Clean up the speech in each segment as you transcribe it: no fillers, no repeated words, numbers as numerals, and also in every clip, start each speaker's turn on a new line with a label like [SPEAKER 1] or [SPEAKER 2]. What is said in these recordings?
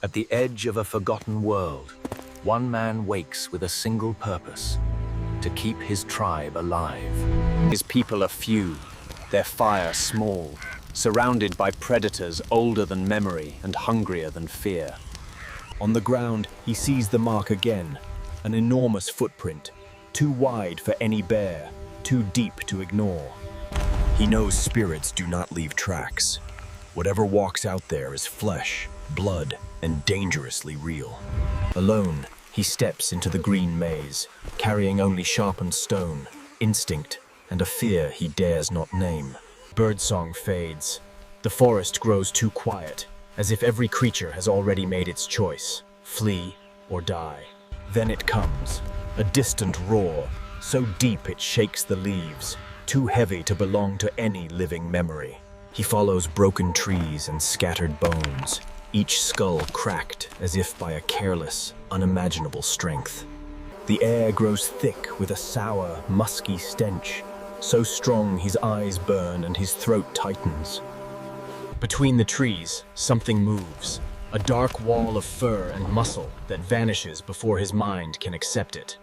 [SPEAKER 1] At the edge of a forgotten world, one man wakes with a single purpose: to keep his tribe alive. His people are few, their fire small, surrounded by predators older than memory and hungrier than fear. On the ground, he sees the mark again, an enormous footprint, too wide for any bear, too deep to ignore. He knows spirits do not leave tracks. Whatever walks out there is flesh, blood, and dangerously real. Alone, he steps into the green maze, carrying only sharpened stone, instinct, and a fear he dares not name. Birdsong fades. The forest grows too quiet, as if every creature has already made its choice: flee or die. Then it comes, a distant roar, so deep it shakes the leaves, too heavy to belong to any living memory. He follows broken trees and scattered bones, each skull cracked as if by a careless, unimaginable strength. The air grows thick with a sour, musky stench, so strong his eyes burn and his throat tightens. Between the trees, something moves, a dark wall of fur and muscle that vanishes before his mind can accept it.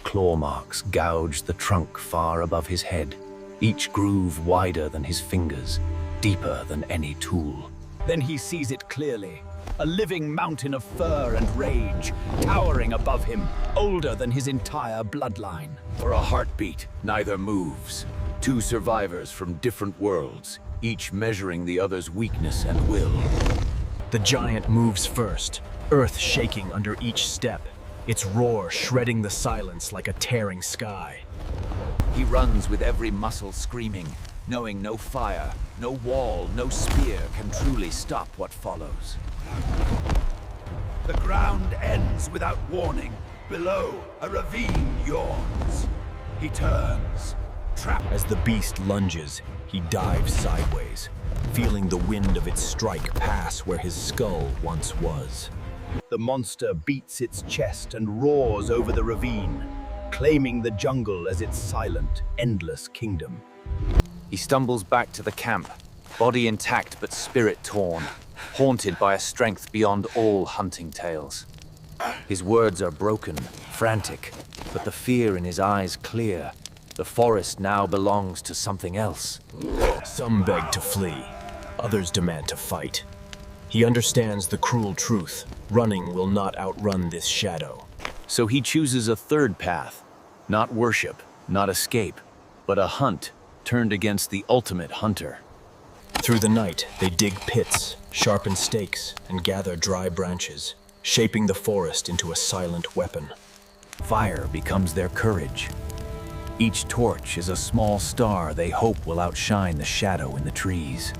[SPEAKER 1] Claw marks gouge the trunk far above his head, each groove wider than his fingers, deeper than any tool. Then he sees it clearly, a living mountain of fur and rage, towering above him, older than his entire bloodline. For a heartbeat, neither moves. Two survivors from different worlds, each measuring the other's weakness and will. The giant moves first, earth shaking under each step, its roar shredding the silence like a tearing sky. He runs with every muscle screaming, knowing no fire, no wall, no spear can truly stop what follows. The ground ends without warning. Below, a ravine yawns. He turns, trapped. As the beast lunges, he dives sideways, feeling the wind of its strike pass where his skull once was. The monster beats its chest and roars over the ravine, claiming the jungle as its silent, endless kingdom. He stumbles back to the camp, body intact but spirit torn, haunted by a strength beyond all hunting tales. His words are broken, frantic, but the fear in his eyes clear. The forest now belongs to something else. Some beg to flee, others demand to fight. He understands the cruel truth: running will not outrun this shadow. So he chooses a third path, not worship, not escape, but a hunt turned against the ultimate hunter. Through the night, they dig pits, sharpen stakes, and gather dry branches, shaping the forest into a silent weapon. Fire becomes their courage. Each torch is a small star they hope will outshine the shadow in the trees.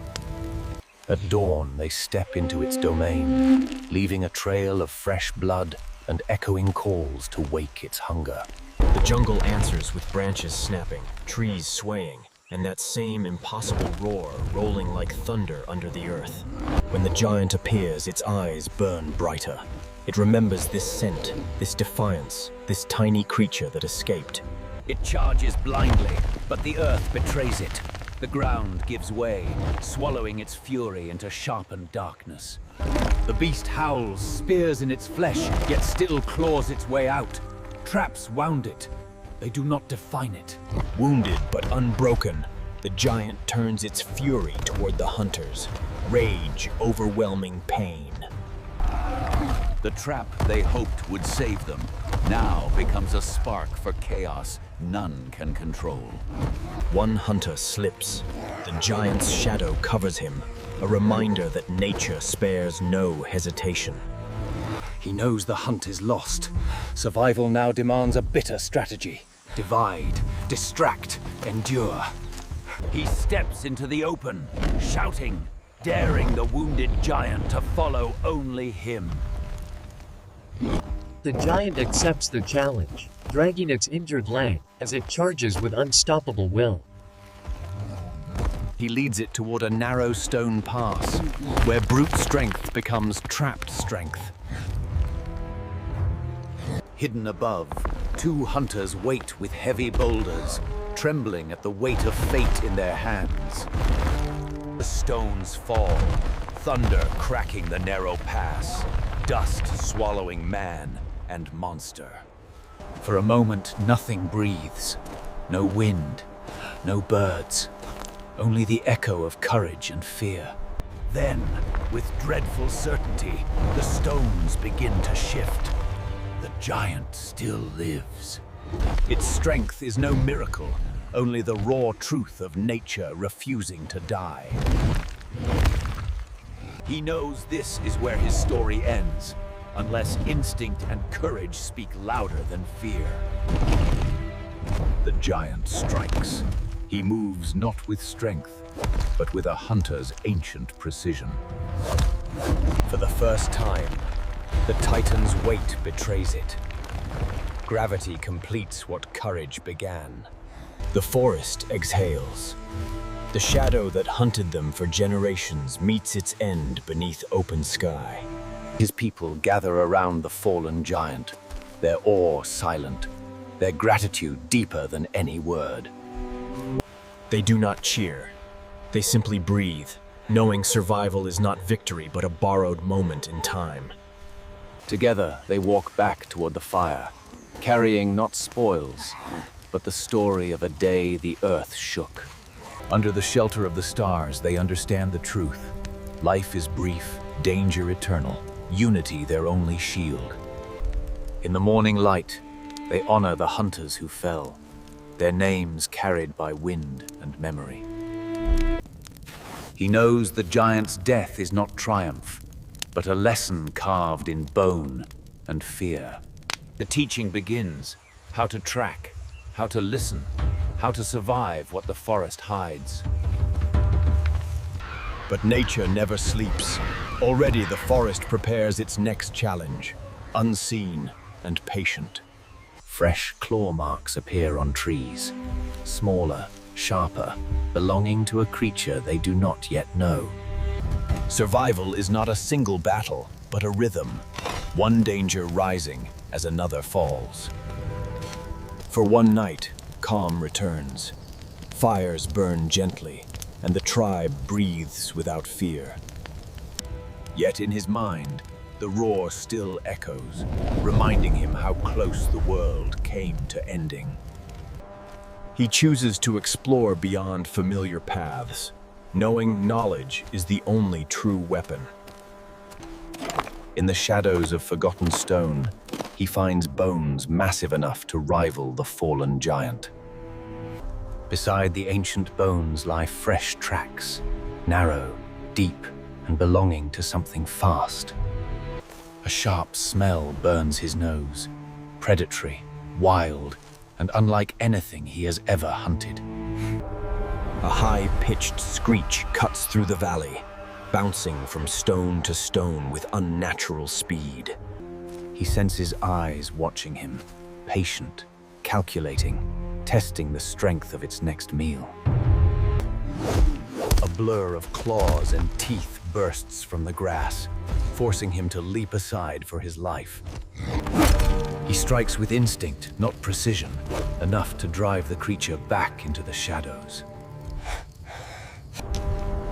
[SPEAKER 1] At dawn, they step into its domain, leaving a trail of fresh blood and echoing calls to wake its hunger. The jungle answers with branches snapping, trees swaying, and that same impossible roar rolling like thunder under the earth. When the giant appears, its eyes burn brighter. It remembers this scent, this defiance, this tiny creature that escaped. It charges blindly, but the earth betrays it. The ground gives way, swallowing its fury into sharpened darkness. The beast howls, spears in its flesh, yet still claws its way out. Traps wound it. They do not define it. Wounded but unbroken, the giant turns its fury toward the hunters. Rage, overwhelming pain. The trap they hoped would save them now becomes a spark for chaos none can control. One hunter slips. The giant's shadow covers him, a reminder that nature spares no hesitation. He knows the hunt is lost. Survival now demands a bitter strategy. Divide, distract, endure. He steps into the open, shouting, daring the wounded giant to follow only him.
[SPEAKER 2] The giant accepts the challenge, dragging its injured leg as it charges with unstoppable will.
[SPEAKER 1] He leads it toward a narrow stone pass, where brute strength becomes trapped strength. Hidden above, two hunters wait with heavy boulders, trembling at the weight of fate in their hands. The stones fall, thunder cracking the narrow pass. dust swallowing man and monster. For a moment, nothing breathes. No wind, no birds, only the echo of courage and fear. Then, with dreadful certainty, the stones begin to shift. The giant still lives. Its strength is no miracle, only the raw truth of nature refusing to die. He knows this is where his story ends, unless instinct and courage speak louder than fear. The giant strikes. He moves not with strength, but with a hunter's ancient precision. For the first time, the Titan's weight betrays it. Gravity completes what courage began. The forest exhales. The shadow that hunted them for generations meets its end beneath open sky. His people gather around the fallen giant, their awe silent, their gratitude deeper than any word. They do not cheer. They simply breathe, knowing survival is not victory but a borrowed moment in time. Together, they walk back toward the fire, carrying not spoils, but the story of a day the earth shook. Under the shelter of the stars, they understand the truth. Life is brief, danger eternal, unity their only shield. In the morning light, they honor the hunters who fell, their names carried by wind and memory. He knows the giant's death is not triumph, but a lesson carved in bone and fear. The teaching begins: how to track, how to listen, how to survive what the forest hides. But nature never sleeps. Already the forest prepares its next challenge, unseen and patient. Fresh claw marks appear on trees, smaller, sharper, belonging to a creature they do not yet know. Survival is not a single battle, but a rhythm, one danger rising as another falls. For one night, calm returns. Fires burn gently, and the tribe breathes without fear. Yet in his mind, the roar still echoes, reminding him how close the world came to ending. He chooses to explore beyond familiar paths, knowing knowledge is the only true weapon. In the shadows of forgotten stone, he finds bones massive enough to rival the fallen giant. Beside the ancient bones lie fresh tracks, narrow, deep, and belonging to something fast. A sharp smell burns his nose, predatory, wild, and unlike anything he has ever hunted. A high-pitched screech cuts through the valley, bouncing from stone to stone with unnatural speed. He senses eyes watching him, patient, calculating, testing the strength of its next meal. A blur of claws and teeth bursts from the grass, forcing him to leap aside for his life. He strikes with instinct, not precision, enough to drive the creature back into the shadows.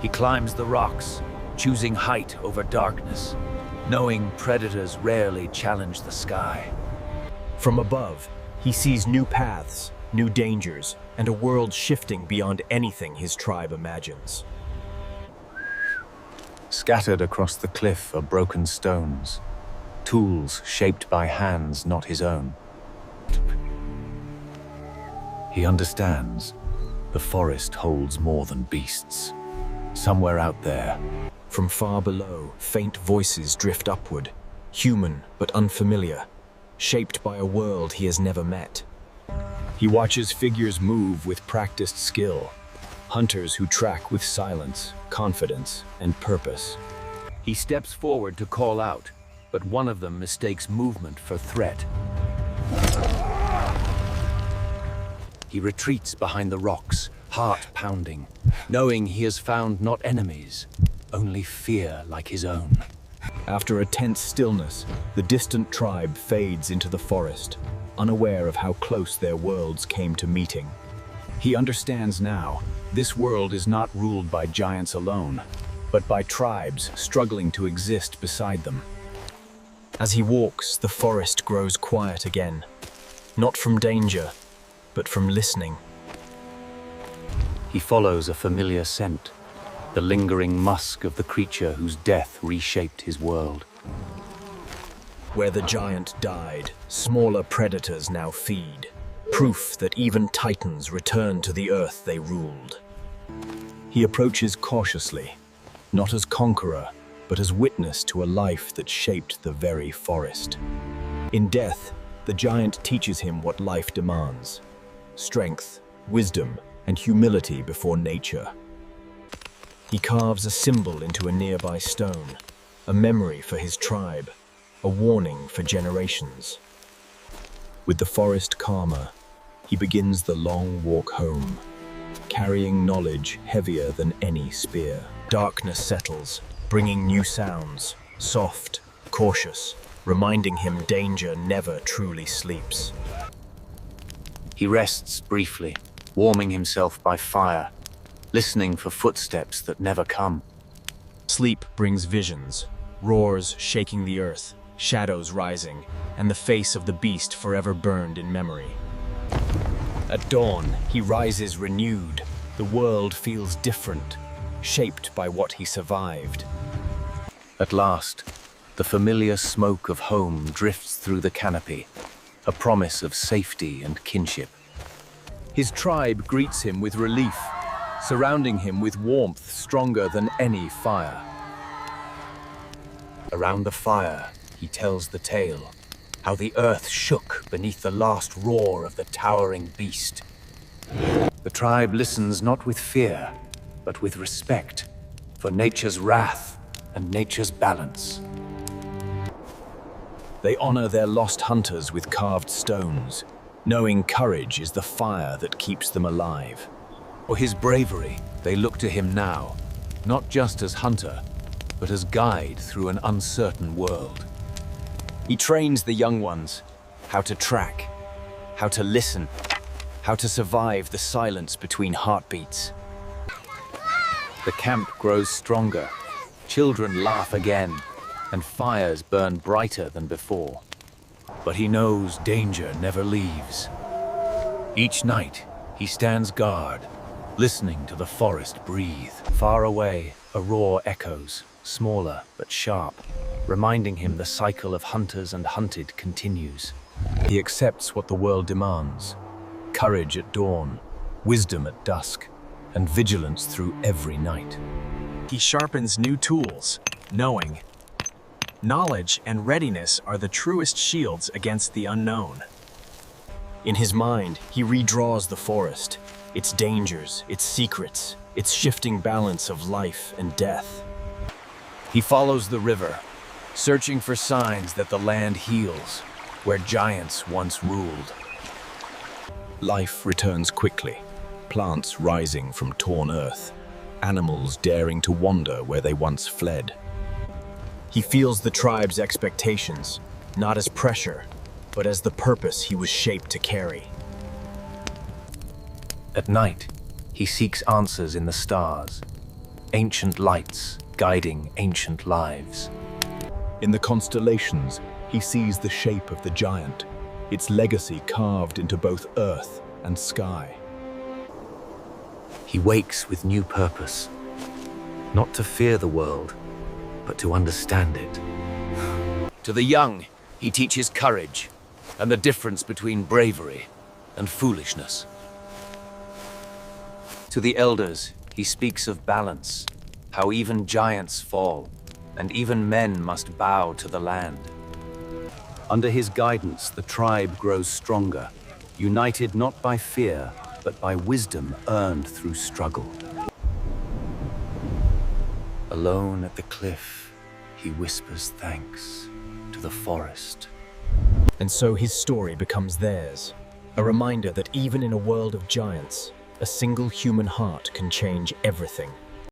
[SPEAKER 1] He climbs the rocks, choosing height over darkness, knowing predators rarely challenge the sky. From above, he sees new paths, new dangers, and a world shifting beyond anything his tribe imagines. Scattered across the cliff are broken stones, tools shaped by hands not his own. He understands. The forest holds more than beasts. Somewhere out there, from far below, faint voices drift upward, human but unfamiliar, shaped by a world he has never met. He watches figures move with practiced skill, hunters who track with silence, confidence, and purpose. He steps forward to call out, but one of them mistakes movement for threat. He retreats behind the rocks, heart pounding, knowing he has found not enemies, only fear like his own. After a tense stillness, the distant tribe fades into the forest, unaware of how close their worlds came to meeting. He understands now, this world is not ruled by giants alone, but by tribes struggling to exist beside them.
[SPEAKER 3] As he walks, the forest grows quiet again, not from danger, but from listening.
[SPEAKER 1] He follows a familiar scent, the lingering musk of the creature whose death reshaped his world.
[SPEAKER 3] Where the giant died, smaller predators now feed, proof that even titans return to the earth they ruled. He approaches cautiously, not as conqueror, but as witness to a life that shaped the very forest. In death, the giant teaches him what life demands: strength, wisdom, and humility before nature. He carves a symbol into a nearby stone, a memory for his tribe, a warning for generations. With the forest calmer, he begins the long walk home, carrying knowledge heavier than any spear. Darkness settles, bringing new sounds, soft, cautious, reminding him danger never truly sleeps.
[SPEAKER 1] He rests briefly, warming himself by fire, listening for footsteps that never come.
[SPEAKER 3] Sleep brings visions, roars shaking the earth, shadows rising, and the face of the beast forever burned in memory. At dawn, he rises renewed. The world feels different, shaped by what he survived.
[SPEAKER 1] At last, the familiar smoke of home drifts through the canopy, a promise of safety and kinship. His tribe greets him with relief, surrounding him with warmth stronger than any fire. Around the fire, he tells the tale, how the earth shook beneath the last roar of the towering beast. The tribe listens not with fear, but with respect for nature's wrath and nature's balance.
[SPEAKER 3] They honor their lost hunters with carved stones, knowing courage is the fire that keeps them alive.
[SPEAKER 1] For his bravery, they look to him now, not just as hunter, but as guide through an uncertain world.
[SPEAKER 3] He trains the young ones how to track, how to listen, how to survive the silence between heartbeats.
[SPEAKER 1] The camp grows stronger, children laugh again, and fires burn brighter than before. But he knows danger never leaves. Each night, he stands guard, listening to the forest breathe. Far away, a roar echoes, smaller but sharp, reminding him the cycle of hunters and hunted continues.
[SPEAKER 3] He accepts what the world demands: courage at dawn, wisdom at dusk, and vigilance through every night. He sharpens new tools, knowing knowledge and readiness are the truest shields against the unknown. In his mind, he redraws the forest, its dangers, its secrets, its shifting balance of life and death.
[SPEAKER 1] He follows the river, searching for signs that the land heals, where giants once ruled.
[SPEAKER 3] Life returns quickly, plants rising from torn earth, animals daring to wander where they once fled. He feels the tribe's expectations, not as pressure, but as the purpose he was shaped to carry.
[SPEAKER 1] At night, he seeks answers in the stars, ancient lights guiding ancient lives.
[SPEAKER 3] In the constellations, he sees the shape of the giant, its legacy carved into both earth and sky.
[SPEAKER 1] He wakes with new purpose, not to fear the world, but to understand it. To the young, he teaches courage and the difference between bravery and foolishness. To the elders, he speaks of balance, how even giants fall, and even men must bow to the land. Under his guidance, the tribe grows stronger, united not by fear, but by wisdom earned through struggle. Alone at the cliff, he whispers thanks to the forest.
[SPEAKER 3] And so his story becomes theirs, a reminder that even in a world of giants, a single human heart can change everything.